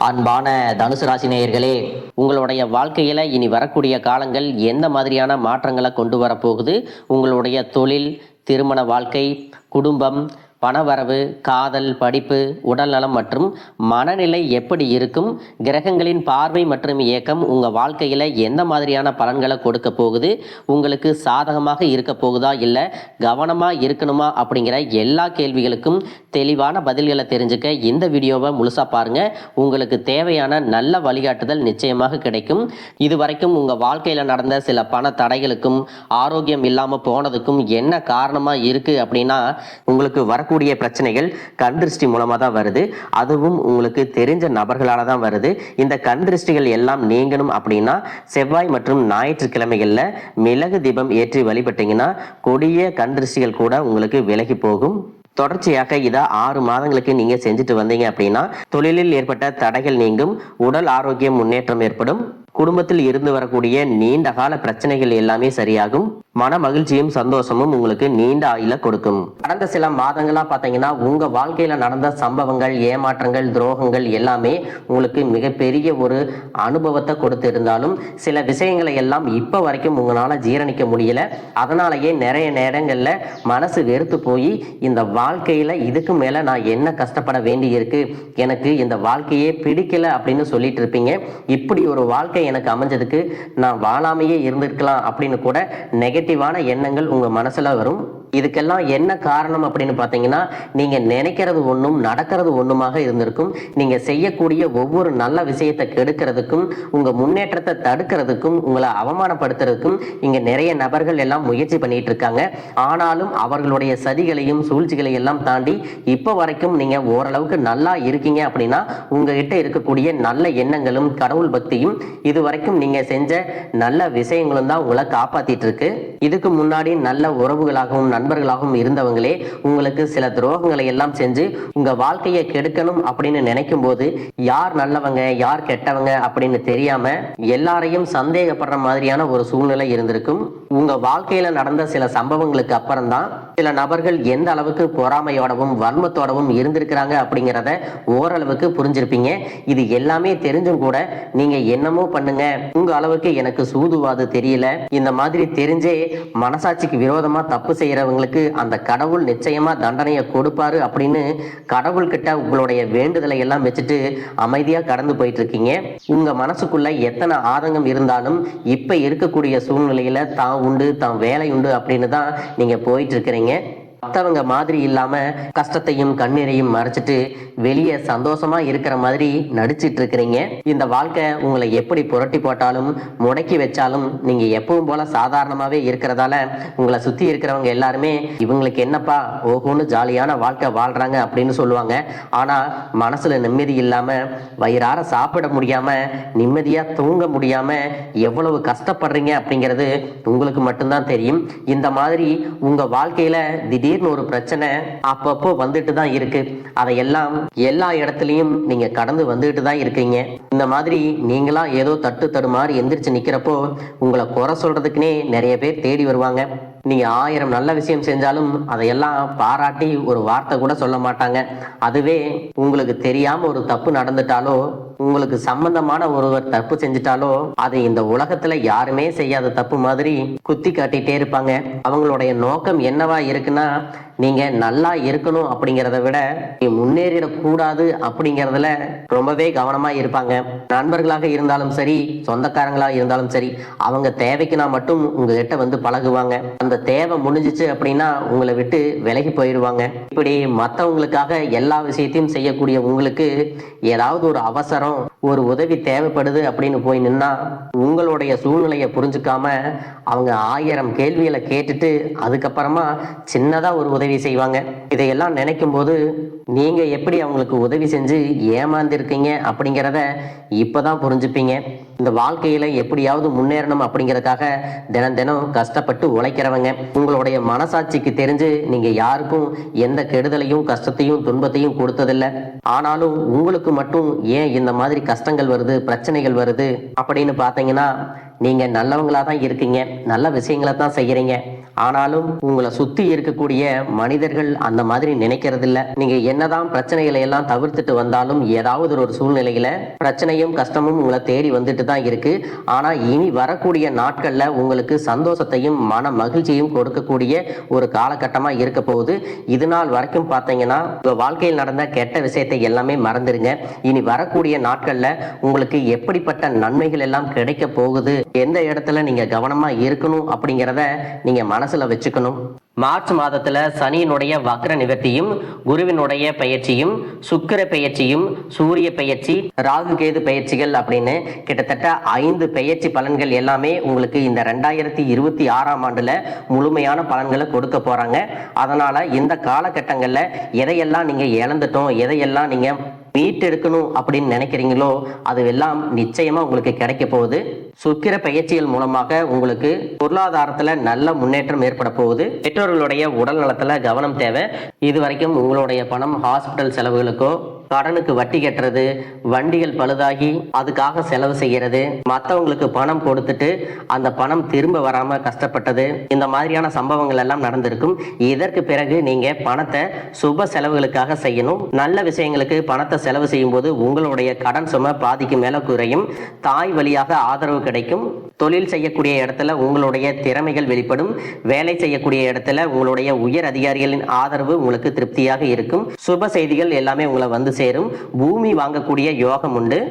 அன்பான தனுசு ராசி நேயர்களே, உங்களுடைய வாழ்க்கையில இனி வரக்கூடிய காலங்கள் எந்த மாதிரியான மாற்றங்களை கொண்டு வரப்போகுது? உங்களுடைய தொழில், திருமண வாழ்க்கை, குடும்பம், பணவரவு, காதல், படிப்பு, உடல்நலம் மற்றும் மனநிலை எப்படி இருக்கும்? கிரகங்களின் பார்வை மற்றும் இயக்கம் உங்கள் வாழ்க்கையில் எந்த மாதிரியான பலன்களை கொடுக்க போகுது? உங்களுக்கு சாதகமாக இருக்க போகுதா இல்லை கவனமாக இருக்கணுமா? அப்படிங்கிற எல்லா கேள்விகளுக்கும் தெளிவான பதில்களை தெரிஞ்சுக்க இந்த வீடியோவை முழுசாக பாருங்கள். உங்களுக்கு தேவையான நல்ல வழிகாட்டுதல் நிச்சயமாக கிடைக்கும். இதுவரைக்கும் உங்கள் வாழ்க்கையில் நடந்த சில பண தடைகளுக்கும் ஆரோக்கியம் இல்லாமல் போனதுக்கும் என்ன காரணமாக இருக்குது அப்படின்னா, உங்களுக்கு வரக்கூடிய பிரச்சனைகள் கண் திருஷ்டி மூலமா தான் வருது. அதுவும் உங்களுக்கு தெரிஞ்ச நபர்களால தான் வருது. இந்த கண் திருஷ்டிகள் எல்லாம் நீங்கணும் அப்படின்னா செவ்வாய் மற்றும் ஞாயிற்றுக்கிழமைகள்ல மிளகு தீபம் ஏற்றி வழிபட்டீங்கன்னா கொடிய கண் திருஷ்டிகள் கூட உங்களுக்கு விலகி போகும். தொடர்ச்சியாக இதை 6 மாதங்களுக்கு நீங்க செஞ்சுட்டு வந்தீங்க அப்படின்னா தொழிலில் ஏற்பட்ட தடைகள் நீங்கும், உடல் ஆரோக்கியம் முன்னேற்றம் ஏற்படும், குடும்பத்தில் இருந்து வரக்கூடிய நீண்ட கால பிரச்சனைகள் எல்லாமே சரியாகும், மன மகிழ்ச்சியும் சந்தோஷமும் உங்களுக்கு நீண்ட ஆயுள கொடுக்கும். கடந்த சில மாதங்களா பாத்தீங்கன்னா உங்க வாழ்க்கையில நடந்த சம்பவங்கள், ஏமாற்றங்கள், துரோகங்கள் எல்லாமே உங்களுக்கு மிகப்பெரிய ஒரு அனுபவத்தை கொடுத்து இருந்தாலும் சில விஷயங்களை எல்லாம் இப்ப வரைக்கும் உங்களால ஜீரணிக்க முடியல. அதனாலேயே நிறைய நேரங்கள்ல மனசு வெறுத்து போய் இந்த வாழ்க்கையில இதுக்கு மேல நான் என்ன கஷ்டப்பட வேண்டி இருக்கு, எனக்கு இந்த வாழ்க்கையே பிடிக்கல அப்படின்னு சொல்லிட்டு இருப்பீங்க. இப்படி ஒரு வாழ்க்கை எனக்கு அமைஞ்சதுக்கு நான் வாழாமையே இருந்திருக்கலாம் அப்படின்னு கூட நெகட்டிவான எண்ணங்கள் உங்க மனசுல வரும். இதுக்கெல்லாம் என்ன காரணம் அப்படின்னு பார்த்தீங்கன்னா, நீங்க நினைக்கிறது ஒன்றும் நடக்கிறது ஒன்றுமாக இருந்திருக்கும். நீங்க செய்யக்கூடிய ஒவ்வொரு நல்ல விஷயத்தை கெடுக்கிறதுக்கும், உங்க முன்னேற்றத்தை தடுக்கிறதுக்கும், உங்களை அவமானப்படுத்துறதுக்கும் இங்க நிறைய நபர்கள் எல்லாம் முயற்சி பண்ணிட்டு இருக்காங்க. ஆனாலும் அவர்களுடைய சதிகளையும் சூழ்ச்சிகளையும் எல்லாம் தாண்டி இப்ப வரைக்கும் நீங்க ஓரளவுக்கு நல்லா இருக்கீங்க அப்படின்னா உங்ககிட்ட இருக்கக்கூடிய நல்ல எண்ணங்களும் கடவுள் பக்தியும் இது வரைக்கும் நீங்க செஞ்ச நல்ல விஷயங்களும் தான் உங்களை காப்பாத்திட்டு இருக்கு. இதுக்கு முன்னாடி நல்ல உறவுகளாகவும் நண்பர்களாகவும் இருந்தவங்களே உங்களுக்கு சில துரோகங்களை எல்லாம் செஞ்சு உங்க வாழ்க்கையை கெடுக்கணும் அப்படின்னு நினைக்கும் போது யார் நல்லவங்க யார் கெட்டவங்க அப்படின்னு தெரியாம எல்லாரையும் சந்தேகப்படுற மாதிரியான ஒரு சூழ்நிலை இருந்திருக்கும். உங்க வாழ்க்கையில நடந்த சில சம்பவங்களுக்கு அப்புறம் தான் சில நபர்கள் எந்த அளவுக்கு பொறாமையோடவும் வன்மத்தோடவும் இருந்திருக்கிறாங்க அப்படிங்கிறத ஓரளவுக்கு புரிஞ்சிருப்பீங்க. இது எல்லாமே தெரிஞ்சும் கூட நீங்க என்னமோ பண்ணுங்க, உங்க அளவுக்கு எனக்கு சூதுவாது தெரியல, இந்த மாதிரி தெரிஞ்சே மனசாட்சிக்கு விரோதமா தப்பு செய்யறவங்களுக்கு அந்த கடவுள் நிச்சயமா தண்டனையை கொடுப்பாரு அப்படின்னு கடவுள் கிட்ட உங்களுடைய வேண்டுதலை எல்லாம் வச்சுட்டு அமைதியா கடந்து போயிட்டு இருக்கீங்க. உங்க மனசுக்குள்ள எத்தனை ஆதங்கம் இருந்தாலும் இப்ப இருக்கக்கூடிய சூழ்நிலையில தான் உண்டு தான் வேலை உண்டு அப்படின்னு தான் நீங்க போயிட்டு இருக்கிறீங்க. மற்றவங்க மாதிரி இல்லாம கஷ்டத்தையும் கண்ணீரையும் மறைச்சிட்டு வெளியே சந்தோஷமா இருக்கிற மாதிரி நடிச்சிட்டு இருக்கிறீங்க. இந்த வாழ்க்கை உங்களை எப்படி புரட்டி போட்டாலும் முடக்கி வச்சாலும் நீங்க எப்பவும் போல சாதாரணமாவே இருக்கிறதால உங்களை சுத்தி இருக்கிறவங்க எல்லாருமே இவங்களுக்கு என்னப்பா ஓஹோன்னு ஜாலியான வாழ்க்கை வாழ்றாங்க அப்படின்னு சொல்லுவாங்க. ஆனா மனசுல நிம்மதி இல்லாம வயிறார சாப்பிட முடியாம நிம்மதியா தூங்க முடியாம எவ்வளவு கஷ்டப்படுறீங்க அப்படிங்கிறது உங்களுக்கு மட்டும்தான் தெரியும். இந்த மாதிரி உங்க வாழ்க்கையில திடீர்னு ஒரு பிரச்சனை அப்பப்போ வந்துட்டு தான் இருக்கு. அதையெல்லாம் எல்லா இடத்துலயும் நீங்க கடந்து வந்துட்டு தான் இருக்கீங்க. இந்த மாதிரி நீங்களா ஏதோ தட்டு தடுமாறி எந்திரிச்சு நிக்கிறப்போ உங்களை குறை சொல்றதுக்குன்னே நிறைய பேர் தேடி வருவாங்க. நீங்க 1000 நல்ல விஷயம் செஞ்சாலும் அதையெல்லாம் பாராட்டி ஒரு வார்த்தை கூட சொல்ல மாட்டாங்க. அதுவே உங்களுக்கு தெரியாம ஒரு தப்பு நடந்துட்டாலோ உங்களுக்கு சம்பந்தமான ஒருவர் தப்பு செஞ்சுட்டாலோ அது இந்த உலகத்துல யாருமே செய்யாத தப்பு மாதிரி குத்தி காட்டிட்டே இருப்பாங்க. அவங்களுடைய நோக்கம் என்னவா இருக்குன்னா, நீங்க நல்லா இருக்கணும் அப்படிங்கிறத விட நீ முன்னேறிடக்கூடாது அப்படிங்கிறதுல ரொம்பவே கவனமா இருப்பாங்க. நண்பர்களாக இருந்தாலும் சரி, சொந்தக்காரங்களாக இருந்தாலும் சரி, அவங்க தேவைக்குனா மட்டும் உங்ககிட்ட வந்து பழகுவாங்க. அந்த தேவை முடிஞ்சிச்சு அப்படின்னா உங்களை விட்டு விலகி போயிடுவாங்க. இப்படி மற்றவங்களுக்காக எல்லா விஷயத்தையும் செய்யக்கூடிய உங்களுக்கு ஏதாவது ஒரு அவசரம், ஒரு உதவி தேவைப்படுது அப்படின்னு போய் நின்னா உங்களுடைய சூழ்நிலையை புரிஞ்சுக்காம அவங்க 1000 கேள்விகளை கேட்டுட்டு அதுக்கப்புறமா சின்னதா ஒரு உதவி செய்வாங்க. இதையெல்லாம் நினைக்கும் போது நீங்க எப்படி அவங்களுக்கு உதவி செஞ்சு ஏமாந்திருக்கீங்க அப்படிங்கிறத இப்பதான் புரிஞ்சுப்பீங்க. இந்த வாழ்க்கையில எப்படியாவது முன்னேறணும் அப்படிங்கிறதுக்காக தினம் தினம் கஷ்டப்பட்டு உழைக்கிறவங்க. உங்களுடைய மனசாட்சிக்கு தெரிஞ்சு நீங்க யாருக்கும் எந்த கெடுதலையும் கஷ்டத்தையும் துன்பத்தையும் கொடுத்ததில்லை. ஆனாலும் உங்களுக்கு மட்டும் ஏன் இந்த மாதிரி கஷ்டங்கள் வருது, பிரச்சனைகள் வருது அப்படின்னு பார்த்தீங்கன்னா நீங்க நல்லவங்களா தான் இருக்கீங்க, நல்ல விஷயங்களை தான் செய்யறீங்க. ஆனாலும் உங்களை சுத்தி இருக்கக்கூடிய மனிதர்கள் அந்த மாதிரி நினைக்கிறது இல்ல. நீங்க என்னதான் பிரச்சனைகளை எல்லாம் தவிர்த்துட்டு வந்தாலும் ஏதாவது ஒரு சூழ்நிலையில பிரச்சனையும் கஷ்டமும் உங்களை தேடி வந்துட்டு தான் இருக்கு. ஆனா இனி வரக்கூடிய நாட்கள்ல உங்களுக்கு சந்தோஷத்தையும் மன மகிழ்ச்சியும் கொடுக்கக்கூடிய ஒரு காலகட்டமா இருக்க போகுது. இது நாள் வரைக்கும் பார்த்தீங்கன்னா உங்க வாழ்க்கையில் நடந்த கெட்ட விஷயத்தை எல்லாமே மறந்துருங்க. இனி வரக்கூடிய நாட்கள்ல உங்களுக்கு எப்படிப்பட்ட நன்மைகள் எல்லாம் கிடைக்க போகுது, எந்த இடத்துல நீங்க கவனமா இருக்கணும் அப்படிங்கிறத நீங்க மனசுல வச்சுக்கணும். மார்ச் மாதத்துல சனியினுடைய வக்ர நிவர்த்தியும், குருவினுடைய பயிற்சியும், சுக்கிர பயிற்சியும், சூரிய பயிற்சி, ராகு கேது பயிற்சிகள் அப்படின்னு கிட்டத்தட்ட 5 பயிற்சி பலன்கள் எல்லாமே உங்களுக்கு இந்த 2026ஆம் ஆண்டுல முழுமையான பலன்களை கொடுக்க போறாங்க. அதனால இந்த காலகட்டங்கள்ல எதையெல்லாம் நீங்க இழந்துட்டோம், எதையெல்லாம் நீங்க மீட்டெடுக்கணும் அப்படின்னு நினைக்கிறீங்களோ அதுவெல்லாம் நிச்சயமா உங்களுக்கு கிடைக்க போகுது. சுக்கிர பயிற்சிகள் மூலமாக உங்களுக்கு பொருளாதாரத்துல நல்ல முன்னேற்றம் ஏற்பட போகுது. பெற்றோர்களுடைய உடல் நலத்துல கவனம் தேவை. இதுவரைக்கும் உங்களுடைய பணம் ஹாஸ்பிட்டல் செலவுகளுக்கோ, கடனுக்கு வட்டி கட்டுறது, வண்டிகள் பழுதாகி அதுக்காக செலவு செய்யறது, மற்றவங்களுக்கு பணம் கொடுத்துட்டு அந்த பணம் திரும்ப வராம கஷ்டப்பட்டது, இந்த மாதிரியான சம்பவங்கள் எல்லாம் நடந்திருக்கும். இதற்கு பிறகு நீங்க பணத்தை சுப செலவுகளுக்காக செய்யணும். நல்ல விஷயங்களுக்கு பணத்தை செலவு செய்யும் போது உங்களுடைய கடன் சுமை பாதிக்கு மேல குறையும். தாய் வழியாக ஆதரவு கிடைக்கும். தொழில் செய்யக்கூடிய இடத்துல உங்களுடைய திறமைகள் வெளிப்படும். வேலை செய்யக்கூடிய இடத்துல உங்களுடைய உயர் அதிகாரிகளின் ஆதரவு உங்களுக்கு திருப்தியாக இருக்கும். சுப செய்திகள் எல்லாமே உங்களை வந்து சேரும். பூமி வாங்கக்கூடிய யோகம் உண்டு.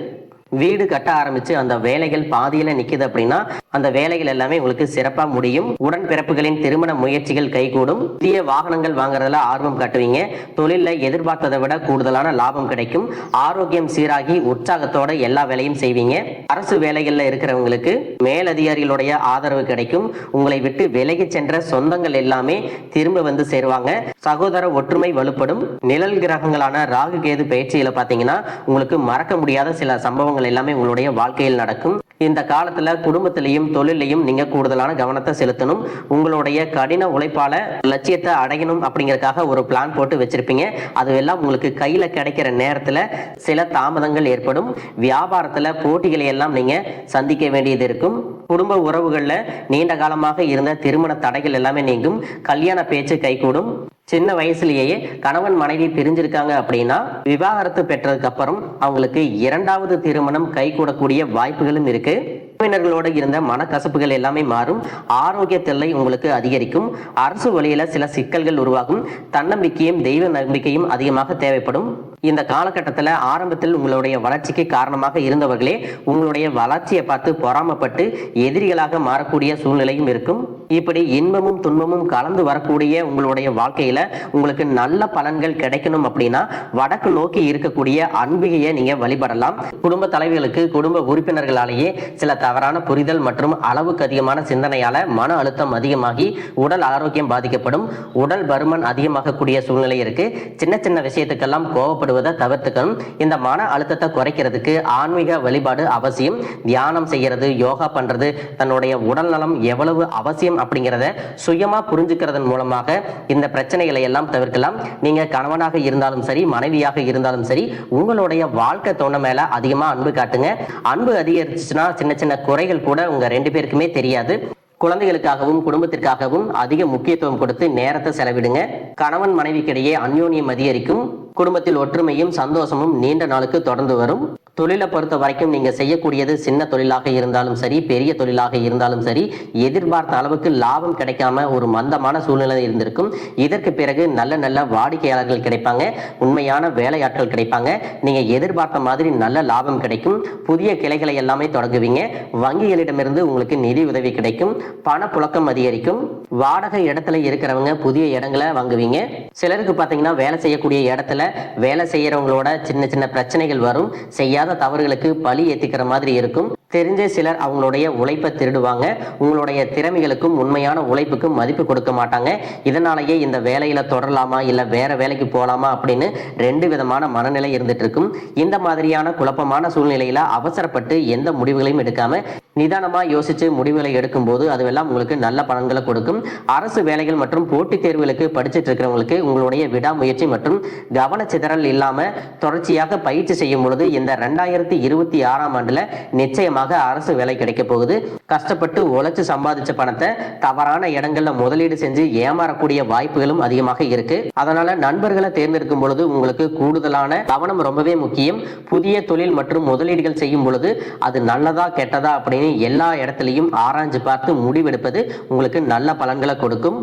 வீடு கட்ட ஆரம்பிச்சு அந்த வேலைகள் பாதியில நிக்குது அப்படின்னா அந்த வேலைகள் எல்லாமே உங்களுக்கு சிறப்பா முடியும். உடன்பிறப்புகளின் திருமண முயற்சிகள் கைகூடும். புதிய வாகனங்கள் வாங்குறதுல ஆர்வம் காட்டுவீங்க. தொழில எதிர்பார்த்ததை விட கூடுதலான லாபம் கிடைக்கும். ஆரோக்கியம் சீராகி உற்சாகத்தோட எல்லா வேலையும் செய்வீங்க. அரசு வேலைகள்ல இருக்கிறவங்களுக்கு மேலதிகாரிகளுடைய ஆதரவு கிடைக்கும். உங்களை விட்டு விலகி சென்ற சொந்தங்கள் எல்லாமே திரும்ப வந்து சேருவாங்க. சகோதர ஒற்றுமை வலுப்படும். நிழல் கிரகங்களான ராகு கேது பயிற்சியில பாத்தீங்கன்னா உங்களுக்கு மறக்க முடியாத சில சம்பவங்கள் எல்லாமே உங்களுடைய வாழ்க்கையில் நடக்கும். இந்த காலத்துல குடும்பத்திலையும் தொழிலையும் நீங்க கூடுதலான கவனத்தை செலுத்தணும். உங்களுடைய கடின உழைப்பால லட்சியத்தை அடையணும் அப்படிங்கறதுக்காக ஒரு பிளான் போட்டு வச்சிருப்பீங்க. அதுவெல்லாம் உங்களுக்கு கையில கிடைக்கிற நேரத்துல சில தாமதங்கள் ஏற்படும். வியாபாரத்துல போட்டிகளை எல்லாம் நீங்க சந்திக்க வேண்டியது இருக்கும். குடும்ப உறவுகள்ல நீண்ட காலமாக இருந்த திருமண தடைகள் எல்லாமே நீங்கும். கல்யாண பேச்சு கைகூடும். சின்ன வயசுலேயே கணவன் மனைவி பிரிஞ்சிருக்காங்க அப்படின்னா விவாகரத்து பெற்றதுக்கு அப்புறம் அவங்களுக்கு 2வது திருமணம் கைகூடக்கூடிய வாய்ப்புகளும் இருக்கு. உறவினர்களோடு இருந்த மனக்கசப்புகள் எல்லாமே மாறும். ஆரோக்கிய தொல்லை உங்களுக்கு அதிகரிக்கும். அரசு வழியில சில சிக்கல்கள் உருவாகும். தன்னம்பிக்கையும் தெய்வ நம்பிக்கையும் அதிகமாக தேவைப்படும். இந்த காலகட்டத்தில் ஆரம்பத்தில் உங்களுடைய வளர்ச்சிக்கு காரணமாக இருந்தவர்களே உங்களுடைய வளர்ச்சியை பார்த்து பொறாமப்பட்டு எதிரிகளாக மாறக்கூடிய சூழ்நிலையும் இருக்கும். இப்படி இன்பமும் துன்பமும் கலந்து வரக்கூடிய உங்களுடைய வாழ்க்கையில உங்களுக்கு நல்ல பலன்கள் கிடைக்கணும் அப்படின்னா வடக்கு நோக்கி இருக்கக்கூடிய அன்பிகையை நீங்க வழிபடலாம். குடும்ப தலைவர்களுக்கு குடும்ப உறுப்பினர்களாலேயே சில தவறான புரிதல் மற்றும் அளவுக்கு அதிகமான சிந்தனையால மன அழுத்தம் அதிகமாகி உடல் ஆரோக்கியம் பாதிக்கப்படும். உடல் பருமன் அதிகமாகக்கூடிய சூழ்நிலை இருக்கு. சின்ன சின்ன விஷயத்துக்கெல்லாம் கோவப்படுவதை தவிர்த்துக்கணும். இந்த மன அழுத்தத்தை குறைக்கிறதுக்கு ஆன்மீக வழிபாடு அவசியம். தியானம் செய்யறது, யோகா பண்றது, தன்னுடைய உடல் நலம் எவ்வளவு அவசியம் அப்படிங்கிறத சுயமா புரிஞ்சுக்கிறதன் மூலமாக இந்த பிரச்சனைகளை எல்லாம் தவிர்க்கலாம். நீங்க கணவனாக இருந்தாலும் சரி, மனைவியாக இருந்தாலும் சரி, உங்களுடைய வாழ்க்கை துணை மேல அதிகமா அன்பு காட்டுங்க. அன்பு அதிகரிச்சுன்னா சின்ன சின்ன குறைகள் கூட உங்க 2 பேருக்குமே தெரியாது. குழந்தைகளுக்காகவும் குடும்பத்திற்காகவும் அதிக முக்கியத்துவம் கொடுத்து நேரத்தை செலவிடுங்க. கணவன் மனைவிக்கிடையே அந்யோன்யம் அதிகரிக்கும். குடும்பத்தில் ஒற்றுமையும் சந்தோஷமும் நீண்ட நாளுக்கு தொடர்ந்து வரும். தொழிலை பொறுத்த வரைக்கும் நீங்க செய்யக்கூடியது சின்ன தொழிலாக இருந்தாலும் சரி, பெரிய தொழிலாக இருந்தாலும் சரி, எதிர்பார்த்த அளவுக்கு லாபம் கிடைக்காம ஒரு மந்தமான சூழ்நிலை இருந்திருக்கும். இதற்கு பிறகு நல்ல நல்ல வாடிக்கையாளர்கள் கிடைப்பாங்க. உண்மையான வேலையாட்கள் கிடைப்பாங்க. நீங்க எதிர்பார்த்த மாதிரி நல்ல லாபம் கிடைக்கும். புதிய கிளைகளை எல்லாமே தொடங்குவீங்க. வங்கிகளிடமிருந்து உங்களுக்கு நிதி உதவி கிடைக்கும். பணப்புழக்கம் அதிகரிக்கும். வாடகை இடத்துல இருக்கிறவங்க புதிய இடங்களை வாங்குவீங்க. சிலருக்கு பார்த்தீங்கன்னா வேலை செய்யக்கூடிய இடத்துல வேலை செய்யறவங்களோட சின்ன சின்ன பிரச்சனைகள் வரும். செய்யாத தவறுகளுக்கு பழி ஏத்திக்கிற மாதிரி இருக்கும். தெரிஞ்ச சிலர் அவங்களுடைய உழைப்பை திருடுவாங்க. உங்களுடைய திறமைகளுக்கும் உண்மையான உழைப்புக்கும் மதிப்பு கொடுக்க மாட்டாங்க. இதனாலேயே இந்த வேலையில தொடரலாமா இல்ல வேற வேலைக்கு போகலாமா அப்படின்னு 2 விதமான மனநிலை இருந்துட்டு இருக்கும். இந்த மாதிரியான குழப்பமான சூழ்நிலையில அவசரப்பட்டு எந்த முடிவுகளையும் எடுக்காம நிதானமா யோசிச்சு முடிவுகளை எடுக்கும் போது அதுவெல்லாம் உங்களுக்கு நல்ல பலன்களை கொடுக்கும். அரசு வேலைகள் மற்றும் போட்டித் தேர்வுகளுக்கு படிச்சுட்டு இருக்கிறவங்களுக்கு உங்களுடைய விடாமுயற்சி மற்றும் கவனச்சிதறல் இல்லாம தொடர்ச்சியாக பயிற்சி செய்யும் பொழுது இந்த 2026ஆம் ஆண்டுல நிச்சயமாக அரசு வேலை கிடைக்க போகுது. கஷ்டப்பட்டு உழைச்சு சம்பாதிச்ச பணத்தை தவறான இடங்கள்ல முதலீடு செஞ்சு ஏமாறக்கூடிய வாய்ப்புகளும் அதிகமாக இருக்கு. அதனால நண்பர்களை தேர்ந்தெடுக்கும் பொழுது உங்களுக்கு கூடுதலான கவனம் ரொம்பவே முக்கியம். புதிய தொழில் மற்றும் முதலீடுகள் செய்யும் பொழுது அது நல்லதா கெட்டதா அப்படின்னு எல்லா இடத்திலையும் ஆராய்ஞ்சு பார்த்து முடிவெடுப்பது உங்களுக்கு நல்ல பலன்களை கொடுக்கும்.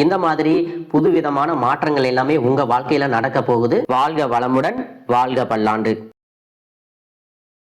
இந்த மாதிரி புதுவிதமான மாற்றங்கள் எல்லாமே உங்க வாழ்க்கையில நடக்க போகுது. வாழ்க வளமுடன், வாழ்க பல்லாண்டு.